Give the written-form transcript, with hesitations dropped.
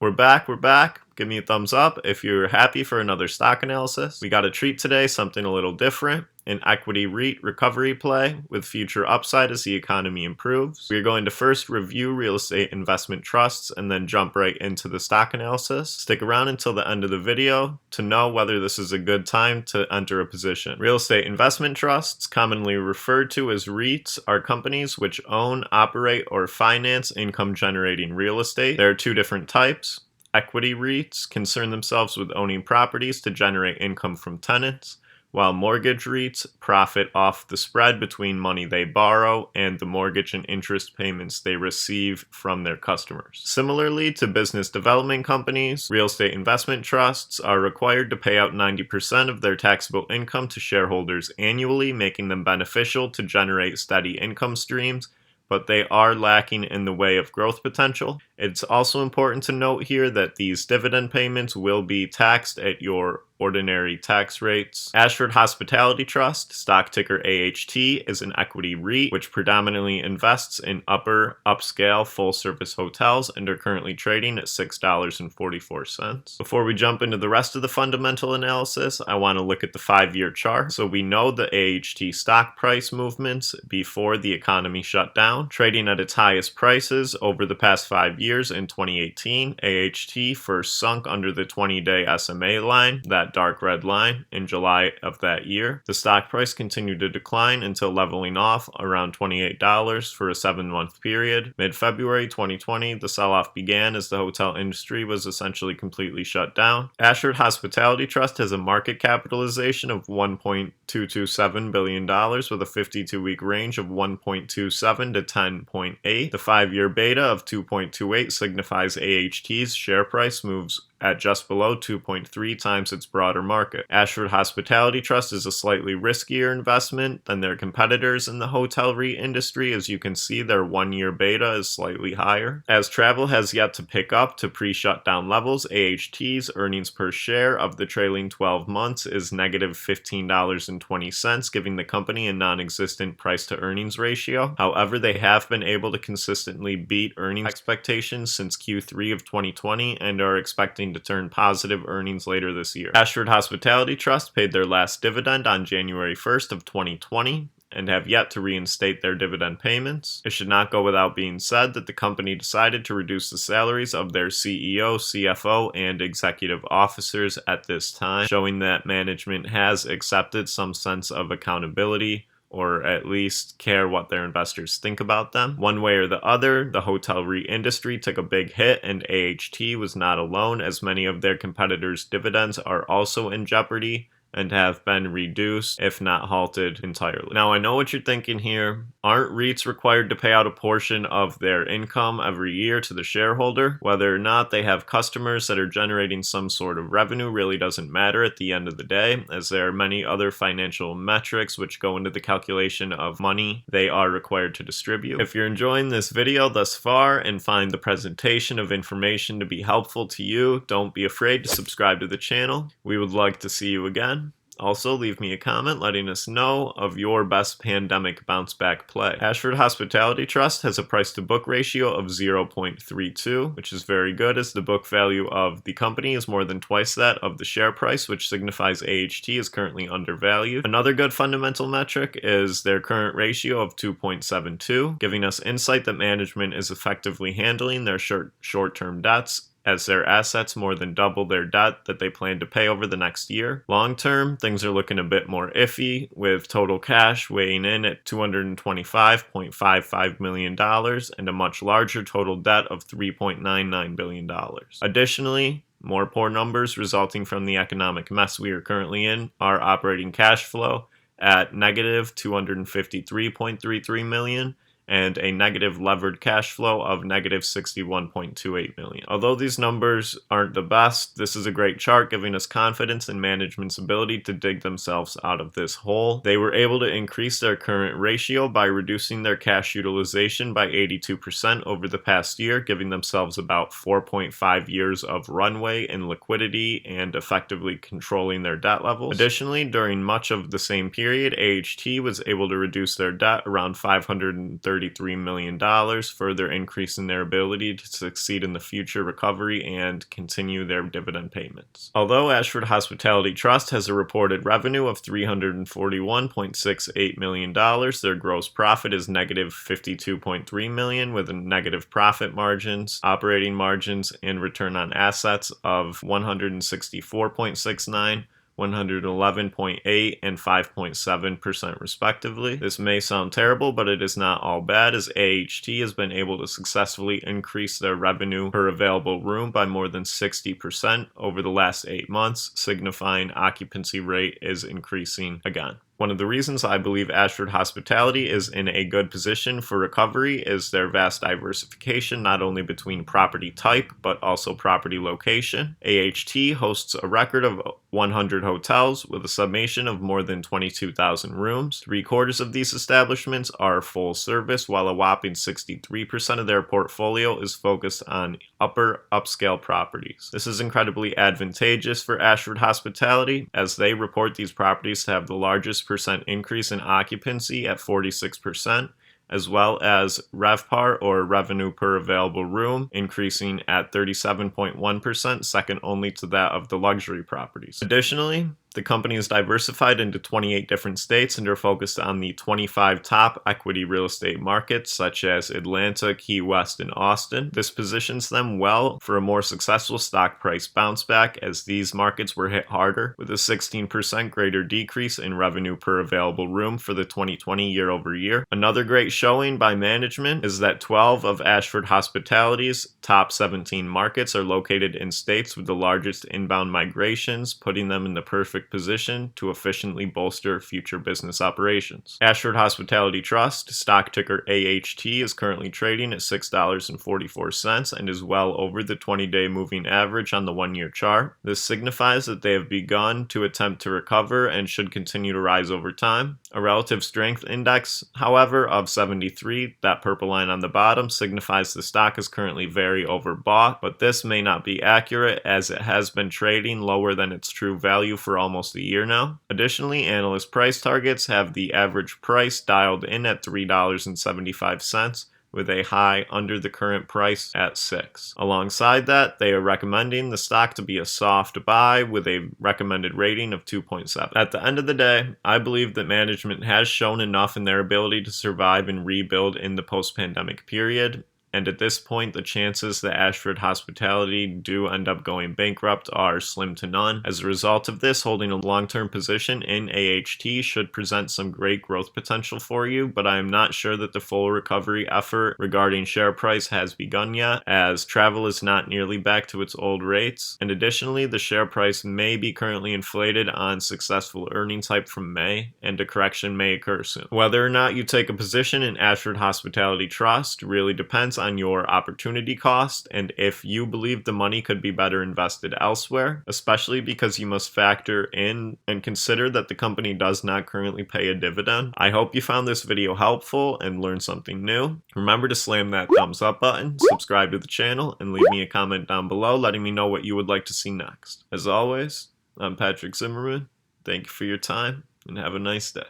We're back. Give me a thumbs up if you're happy for another stock analysis. We got a treat today, something a little different. An equity REIT recovery play with future upside as the economy improves. We're going to first review real estate investment trusts and then jump right into the stock analysis. Stick around until the end of the video to know whether this is a good time to enter a position. Real estate investment trusts, commonly referred to as REITs, are companies which own, operate, or finance income-generating real estate. There are two different types. Equity REITs concern themselves with owning properties to generate income from tenants, while mortgage REITs profit off the spread between money they borrow and the mortgage and interest payments they receive from their customers. Similarly to business development companies, real estate investment trusts are required to pay out 90% of their taxable income to shareholders annually, making them beneficial to generate steady income streams, but they are lacking in the way of growth potential. It's also important to note here that these dividend payments will be taxed at your ordinary tax rates. Ashford Hospitality Trust, stock ticker AHT, is an equity REIT which predominantly invests in upscale full-service hotels and are currently trading at $6.44. Before we jump into the rest of the fundamental analysis, I want to look at the 5-year chart. So we know the AHT stock price movements before the economy shut down, trading at its highest prices over the past 5 years. In 2018, AHT first sunk under the 20-day SMA line, that dark red line, in July of that year. The stock price continued to decline until leveling off around $28 for a 7-month period. Mid-February 2020, the sell-off began as the hotel industry was essentially completely shut down. Ashford Hospitality Trust has a market capitalization of $1.227 billion with a 52-week range of 1.27 to 10.8. The 5-year beta of 2.28 signifies AHT's share price moves at just below 2.3 times its broader market. Ashford Hospitality Trust is a slightly riskier investment than their competitors in the hotel REIT industry. As you can see, their 1-year beta is slightly higher. As travel has yet to pick up to pre-shutdown levels, AHT's earnings per share of the trailing 12 months is negative $15.20, giving the company a non-existent price-to-earnings ratio. However, they have been able to consistently beat earnings expectations since Q3 of 2020 and are expecting to turn positive earnings later this year. Ashford Hospitality Trust paid their last dividend on January 1st of 2020 and have yet to reinstate their dividend payments. It should not go without being said that the company decided to reduce the salaries of their CEO, CFO, and executive officers at this time, showing that management has accepted some sense of accountability, or at least care what their investors think about them. One way or the other, the hotel REIT industry took a big hit, and AHT was not alone, as many of their competitors' dividends are also in jeopardy and have been reduced, if not halted entirely. Now, I know what you're thinking here. Aren't REITs required to pay out a portion of their income every year to the shareholder? Whether or not they have customers that are generating some sort of revenue really doesn't matter at the end of the day, as there are many other financial metrics which go into the calculation of money they are required to distribute. If you're enjoying this video thus far and find the presentation of information to be helpful to you, don't be afraid to subscribe to the channel. We would like to see you again. Also, leave me a comment letting us know of your best pandemic bounce back play. Ashford Hospitality Trust has a price to book ratio of 0.32, which is very good, as the book value of the company is more than twice that of the share price, which signifies AHT is currently undervalued. Another good fundamental metric is their current ratio of 2.72, giving us insight that management is effectively handling their short-term debts, as their assets more than double their debt that they plan to pay over the next year. Long term, things are looking a bit more iffy, with total cash weighing in at $225.55 million and a much larger total debt of $3.99 billion. Additionally, more poor numbers resulting from the economic mess we are currently in are operating cash flow at negative $253.33 million and a negative levered cash flow of negative $61.28 million. Although these numbers aren't the best, this is a great chart giving us confidence in management's ability to dig themselves out of this hole. They were able to increase their current ratio by reducing their cash utilization by 82% over the past year, giving themselves about 4.5 years of runway in liquidity and effectively controlling their debt levels. Additionally, during much of the same period, AHT was able to reduce their debt around $530 $33 million, further increasing their ability to succeed in the future recovery and continue their dividend payments. Although Ashford Hospitality Trust has a reported revenue of $341.68 million, their gross profit is negative $52.3 million with a negative profit margins, operating margins, and return on assets of 164.69%, 111.8% and 5.7% respectively. This may sound terrible, but it is not all bad, as AHT has been able to successfully increase their revenue per available room by more than 60% over the last 8 months, signifying occupancy rate is increasing again. One of the reasons I believe Ashford Hospitality is in a good position for recovery is their vast diversification, not only between property type, but also property location. AHT hosts a record of 100 hotels with a summation of more than 22,000 rooms. 3/4 of these establishments are full service, while a whopping 63% of their portfolio is focused on upper upscale properties. This is incredibly advantageous for Ashford Hospitality, as they report these properties to have the largest percent increase in occupancy at 46%, as well as RevPAR, or revenue per available room, increasing at 37.1%, second only to that of the luxury properties. Additionally, the company is diversified into 28 different states and are focused on the 25 top equity real estate markets such as Atlanta, Key West, and Austin. This positions them well for a more successful stock price bounce back, as these markets were hit harder, with a 16% greater decrease in revenue per available room for the 2020 year over year. Another great showing by management is that 12 of Ashford Hospitality's top 17 markets are located in states with the largest inbound migrations, putting them in the perfect position to efficiently bolster future business operations. Ashford Hospitality Trust, stock ticker AHT, is currently trading at $6.44 and is well over the 20-day moving average on the 1-year chart. This signifies that they have begun to attempt to recover and should continue to rise over time. A relative strength index, however, of 73, that purple line on the bottom, signifies the stock is currently very overbought, but this may not be accurate, as it has been trading lower than its true value for almost a year now. Additionally, analyst price targets have the average price dialed in at $3.75, with a high under the current price at $6. Alongside that, they are recommending the stock to be a soft buy with a recommended rating of 2.7. At the end of the day, I believe that management has shown enough in their ability to survive and rebuild in the post-pandemic period. And at this point, the chances that Ashford Hospitality do end up going bankrupt are slim to none. As a result of this, holding a long-term position in AHT should present some great growth potential for you, but I am not sure that the full recovery effort regarding share price has begun yet, as travel is not nearly back to its old rates. And additionally, the share price may be currently inflated on successful earnings hype from May, and a correction may occur soon. Whether or not you take a position in Ashford Hospitality Trust really depends on your opportunity cost and if you believe the money could be better invested elsewhere, especially because you must factor in and consider that the company does not currently pay a dividend. I hope you found this video helpful and learned something new. Remember to slam that thumbs up button, subscribe to the channel, and leave me a comment down below letting me know what you would like to see next. As always, I'm Patrick Zimmerman. Thank you for your time and have a nice day.